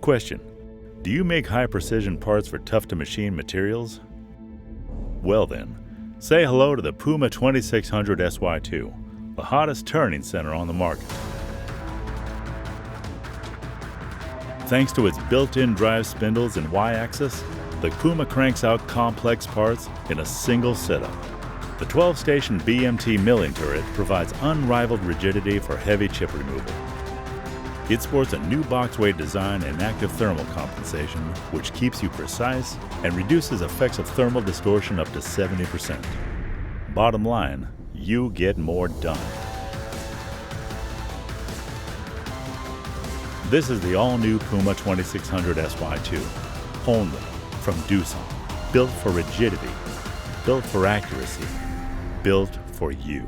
Question: do you make high-precision parts for tough-to-machine materials? Well then, say hello to the PUMA 2600SY2, the hottest turning center on the market. Thanks to its built-in drive spindles and Y-axis, the PUMA cranks out complex parts in a single setup. The 12-station BMT milling turret provides unrivaled rigidity for heavy chip removal. It sports a new box weight design and active thermal compensation, which keeps you precise and reduces effects of thermal distortion up to 70%. Bottom line, you get more done. This is the all-new PUMA 2600SY2, only from Doosan. Built for rigidity, built for accuracy, built for you.